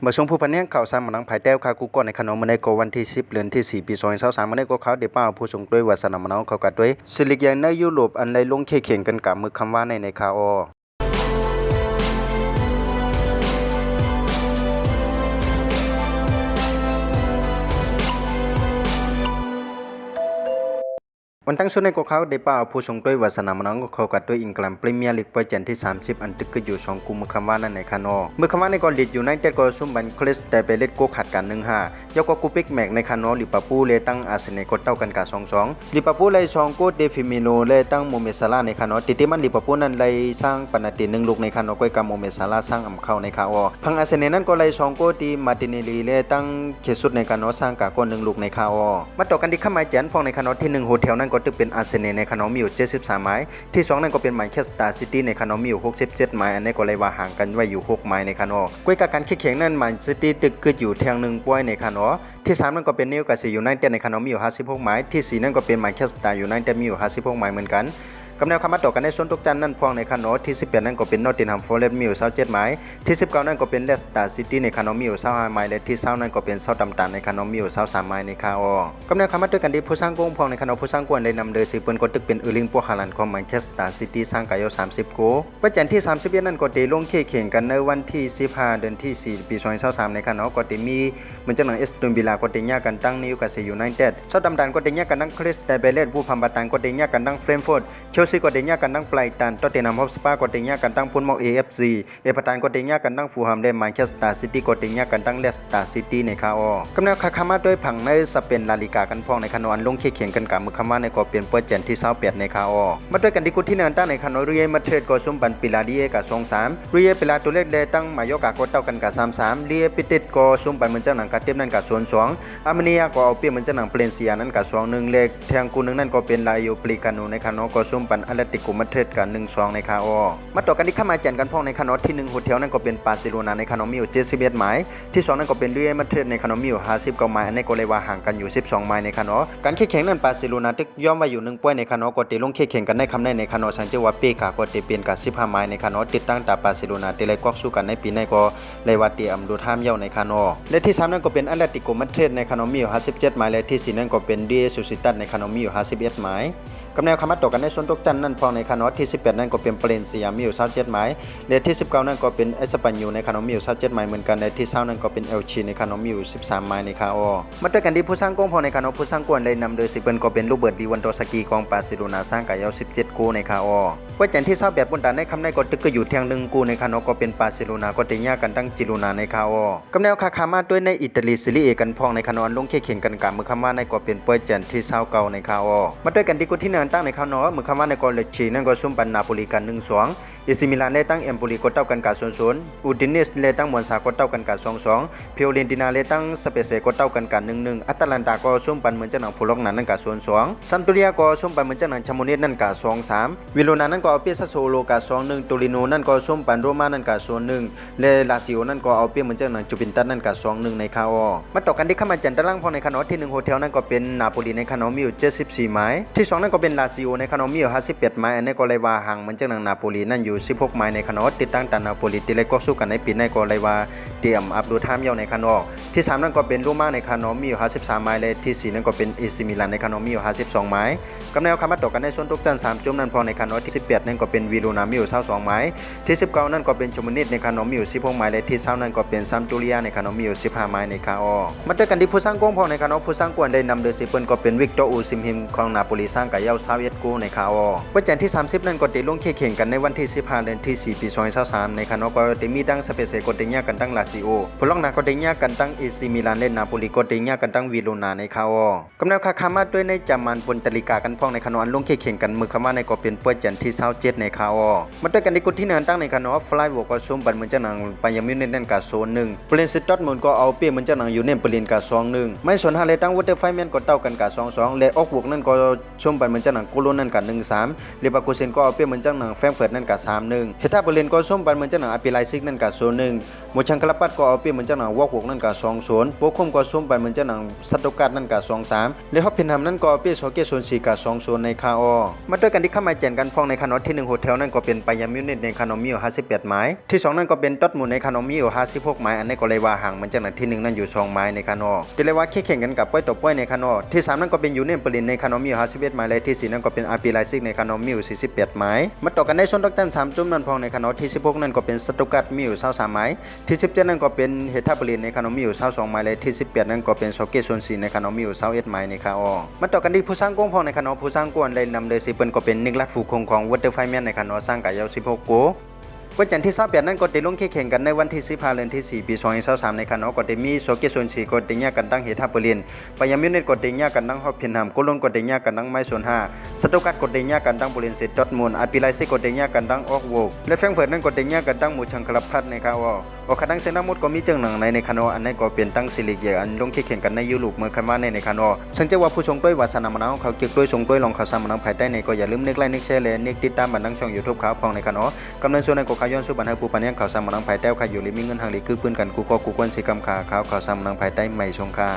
เมื่อช่วงผู้พันเนี่ยข่าวสารมานังภายแต้วคากูก่อนในขนมมาในกวันที่10เดือนที่4ปี2023มาในก็เขาเดป้าผู้ส่งด้วยวาสนามานังเขากัดด้วยสิลิกยในยุโรปอันในลงเข่งกันกับมือคำว่าในคาอวันตั้งชุดในกเขาได้ป่าผู้ทรงด้วยวาสนามันองก็เขากัดด้วยอังกฤษพรีเมียร์ลีกเปอร์เจนที่30อันตึกก็อยู่2กุมมือคำว่านั่นในคานอเมื่อคำว่าในกอลีดอยู่ในแต่ก็ซุ่มบันคริสแต่ไปเล็ดโกขัดกัน1-5ยกกูปิกแม็กในคานอลิปาปูเลตั้งอาร์เซนอลก็เต้ากันกับ2-2ลิปาปูเลย2โกเดฟิมิโนเลตั้งโมเมซาลาในคานอติมันลิปาปูนั้นเลยสร้างปนัด1ลูกในคานอก็กับโมเมซาลาสร้างอำเข้าในคาอพังอาร์เซนอลนั้นก็เลย2โกตีมาติเนลีเลตั้งเคสุดในคานอสร้างกับก้อน1ลูกในคาอมาต่อกันที่ข้ามไม้แจนพองในคานอที่1โฮเทลนั้นก็ตึกเป็นอาร์เซนอลในคานอมีอยู่73ไม้ที่2นั่นก็เป็นแมนเชสเตอร์ซิตี้ในคานอมีอยู่67ไม้อันนี้ก็เลยว่าห่างกันไว้อยู่6ไม้ในคานอก้วยกับการคิดแข่งนั้นแมนซิตี้ตึกคืออยู่แทง1ป่วยในคานอที่3นั่นก็เป็นนิวคาสเซิลยูไนเต็ดในคานอมีอยู่56ไม้ที่4นั่นก็เป็นแมนเชสเตอร์ยูไนเต็ดมีอยู่56ไม้เหมือนกันกำแนวคำมาต่อกันในส่วนทุกจันนั่นพองในคานอที่18นั่นก็เป็นนอตติงแฮมฟอเรสต์มีอยู่27ไม้ที่19นั่นก็เป็นเลสเตอร์ซิตี้ในคานอมีอยู่25ไม้และที่20นั่นก็เป็นเซาท์แฮมป์ตันในคานอมีอยู่23ไม้ในคาออกำแนวคำมาด้วยกันที่ผู้สร้างกงพองในคานอผู้สร้างกวนได้นำโดยซีเปิ้ลก็ตึกเป็นลิงปัวฮาลันของแมนเชสเตอร์ซิตี้สร้างกาย30โกประจันที่31นั่นก็ได้ลงเข่งกันในวันที่15เดือนที่4ปี2023ในคานอก็ได้มีเหมือนจังหนังเอสตันวิลล่าก็ได้แยกกันตั้งนิวคาสเซิลยูไนเต็ดเซาท์แฮมป์ตันก็ได้แยกกันตั้งคริสตัลพาเลซผู้พัมบาตันก็ได้แยกกันตั้งเฟรนก์ฟอร์ตเชลซีก็ได้แยกกันตั้งไบรตันตอตเทนแฮมฮอตสปาร์ก็ได้แยกกันตั้งพุนมอล AFC เอเวอร์ตันก็ได้แยกกันตั้งฟูลแฮมและแมนเชสเตอร์ซิตี้ก็ได้แยกกันตั้งเลสเตอร์ซิตี้ในคาออกำแนวคามาด้วยผังในสเปนลาลิกากันพองในคานออันลงเข่งกันกับมือคำว่าในก็เป็นเปอร์เจนที่28ในคาออมาด้วยกันที่กุที่1ตั้งในคานอเรียมาเทรดก็ซุ่มบันปิลาเดียกับ2-3เรียปิลาตัวเลขได้ตั้งมายกาก็เต้ากันกับ3-3เรียปิติดก็ซุ่มบันเหมือนเจ้าหนังกาเต็มนั่นกับ0-2อาร์เมเนียก็เอาเปรียบเหมือนเจ้าหนังเปลนเซียนั่นกับ2-1เลขแทงกูนึงนั่นก็เป็นลายโยปลีกานูในคานอก็ซุ่มบันอาเลติโกมาเทรดกับ1-2ในคาออมาต่อกันที่ข้ามาแจนกันพองในคานอที่1โฮเทลนั่นก็เป็นบาร์เซโลนาในคานอมีอยู่71ไม้ที่2นั่นก็เป็นเรียมาเทรดในคานอมีอยู่59ไม้อันนี้ก็เลยว่าห่างกันอยู่12ไม้ในคานอการแข่งนั้นบาร์เซโลนาตึกย่อมไว้อยู่1ป่วยในคานอก็ตีลงแข่งกันในคำในคานอสังเจว่าเปกาก็ตีเปลี่ยนกับ15ไม้ในคานอติดตั้งตาบาร์เซโลนาตีเลยกอกสู้กันในปีในก็เลยว่าเตรียมดูท่ามเย้าในคานอและที่3นั่นก็เป็นอาเลติโกมาเทรดในคานอมีอยู่57ไม้และที่4นั่นก็เป็นดีซูซิตัสในคานอมีอยู่51ไม้กำแนวคำมาต่อกันในส่วนตกจันนั่นพองในคานอที่18นั่นก็เป็นเปรนเซียมีอยู่27ไม้และที่19นั่นก็เป็นเอสปันยูในคานอมีอยู่27ไม้เหมือนกันและที่20นั่นก็เป็นเอลชีในคานอมีอยู่13ไม้ในคาออมาด้วยกันที่ผู้สร้างกองพองในคานอผู้สร้างกวนได้นำโดยซิเปิลก็เป็นลูกเบิร์ดลีวันโตสกีกองบาร์เซโลนาสร้างกายาว17โกในคาออว่าจันที่28บนตาในคำในก็ตึกก็อยู่เทียง1กูในคานอก็เป็นบาร์เซโลนาก็ตีแยกกันตั้งจิโรนาในคาออกำแนวคามาด้วยในอิตาลีซีรีเอกันพองในคานอลงเข่งกันกับมือคำว่าในก็เป็นเปอร์เจนที่29ในคาออมาด้วยกันที่กุที่1ตั้งในคานอคำว่าในกอเลชีนั่นก็ซุ่มปันนาโปลีกัน1-2เอซิมิลานได้ตั้งเอมโปลีก็เต้ากันกับ0-0อูดินิสได้ตั้งมอนซาก็เต้ากันกับ2-2พิโอเลนตินาได้ตั้งสเปเซก็เต้ากันกับ1-1อัตแลนตาก็ซุ่มปันเหมือนเจ้าหนังโพล็อกนั่นกับ0-2ซัมตูเรียก็ซุ่มปันเหมือนเจ้าหนังชาโมเนสนั่นกับ2-3วิโลนานั่นก็เอาเปียซาโซโลกับ2-1ตูริโนนั่นก็ซุ่มปันโรม่านั่นกับ0-1เลลาซิโอนั่นก็เอาเปียเหมือนเจ้าหนังจูปินตัสนั่นกับ2-1ในคาออมาต่อกันที่ข้ามาจันตารางพอในคานอที่1โฮเทลนั่นก็เป็นนาโปลีในคานอมีอยู่74ไม้ที่2นั่นก็เป็นลาซิโอในคานอมีอยู่51ไม้อันนี้ก็เลยว่าห่างเหมือนเจ้าหนังนาโปลีนั่นอยู่16ไม้ในคานอติดตั้งตานาโปลีติเลยก็สู้กันในปีในก็เลยว่าเตรียมอัพดูท่ามเย้าในคานอที่3นั่นก็เป็นโรม่าในคานอมีอยู่53ไม้และที่4นั่นก็เป็นเอซิมิลานในคานอมีอยู่52ไม้กำแนวคำมาต่อกันในส่วนทุกจัน3จุ่มนั่นพอในคานอที่18นั่นก็เป็นวิโรนามีอยู่22ไม้ที่19นั่นก็เป็นจูมนิสในคานอมีอยู่16ไม้และที่20นั่นก็เป็นซัมตูเรียในคานอมีอยู่15ไม้ในคาออมาด้วยกันที่ผู้สร้างกองพอในคานอผู้สร้างกวนได้นำโดยซิเปิลก็เป็นวิกตอร์อูซิมฮิมของนาโปลีสร้างกับเย้า21โกในคาออวันจันทร์ที่30นั่นก็ได้ลงเข่งกันในวันที่15เดือนที่4ปี2023ในคานอก็ได้มีตั้งสเปเซก็ได้แยกกันตั้งลาซิโอพลองนาก็ได้แยกกันตั้งเอซิมิลานและนาโปลีก็ได้แยกกันตั้งวิโรนาในคาออกำแนวคามาด้วยในจามันปนตลิกากันพองในคานออันลงเข่งกันมือคามาในก็เป็นเปิดจันทร์ที่27ในคาออมาด้วยกันที่กุที่1ตั้งในคานอฟลายวอก็ซุ่มบันเหมือนเจ้าหนังปายามิเนนั่นกับ0-1เปรนซิตอตมูลก็เอาเปียเหมือนเจ้าหนังอยู่เนมเปลินกับ2-1ไม่สนหาเลยตั้งวอเตอร์ไฟแมนก็เต้ากันกับ2-2และออกบวกนั่นก็ซุ่มบันเหมือนเจ้าหนังโกโลนั่นกับ1-3เลบากูเซนก็เอาเปียเหมือนเจ้าหนังแฟรงก์เฟิร์ตนั่นกับ3-1เฮต้าเบเลนก็ซุ่มบันเหมือนเจ้าหนังอาปิไลซิกนั่นกับ0-1โมชังคลาปัดก็เอาเปียเหมือนเจ้าหนังวอกบวกนั่นกับ 20โปคุมก็ซุ่มไปเหมือนเจ้าหนังสัตตุกัดนั่นกะ23และฮอปพินฮัมนั่นก็เปียสโเก04กะ20ในคาออมาด้วยกันที่เข้ามาแจนกันพองในคานอที่1โฮเทลนั่นก็เป็นไปยามิวนิตในคานอมิโอ58หมายที่2นั่นก็เป็นตัดหมู่ในคานอมิโอ56หมายอันนี้ก็เลยว่าห่างมันจากนั้นที่1นั่นอยู่2หมายในคานอที่เลยว่าแข่งกันกับป้อยต่อป้อยในคานอที่3นั่นก็เป็นยูเนียนเปรินในคานอมิโอ51หมายและที่4นั่นก็เป็นอาร์พีไลซิกในคานอมิโอ48หมายมาต่อกันในโซนตักตัน3จุ่มนั่นพองในคานอที่16นั่นก็เป็นสตุกัดมิโอ23หมายที่17นั่นก็เป็นเฮทาเปรินในคานอมิโอ22หมายและที่18นั่นก็เป็นโซเกโซน4ในคานอมิโอ21หมายในคาออมาต่อกันที่ผู้สร้างกงพองในคานอผู้สร้างกวนเลยนำเลยสิเปิ้นก็เป็นนิกลัดฟูคงของวอเตอร์ไฟแมนในคานอสร้างกะยาว16โกวันจันทร์ที่28นั่นก็ได้ลงแข่งกันในวันที่15เดือนที่4ปี2023ในคานอก็ได้มีโซเกโซน4ก็ได้แยกกันตั้งเฮทาเปรินปายามิวนิตก็ได้แยกกันตั้งฮอปพินฮัมโกลอนก็ได้แยกกันตั้งไมโซน5สตุกัดก็ได้แยกกันตั้งโบลินเซดอทมูลอาร์ปิไลซิก็ได้แยกกันตั้งออกโวและแฟรงก์เฟิร์ตนั่นก็ได้แยกกันตั้งหมู่ชังคลับพัดในคาออคันดังเซนามุดก็มีจังหนังในคานออันนี้ก็เป็นตั้งซิลิกใหญ่อันลงแข่งกันในยุโรปเมื่อคันว่าในคานอซึ่งจะว่าผู้ทรงด้วยวาสนามะนาวเขาเกี่ยวด้วยทรงด้วยลองข่าวสารมะนาวภายใต้ในก็อย่าลืมนึกไลค์นึกแชร์และนึกติดตามบันทึงช่อง YouTube ข่าวพองในคานอกำลังส่วนในก็ข่าวย้อนสู่บันทึงผู้ปัญญาข่าวสารมะนาวภายใต้ข่าวอยู่ลิมีเงินทางหลีกคือปืนกันกูก็กูควรสิกำข่าวสารมะนาวภายใต้ไม่ทรงค่า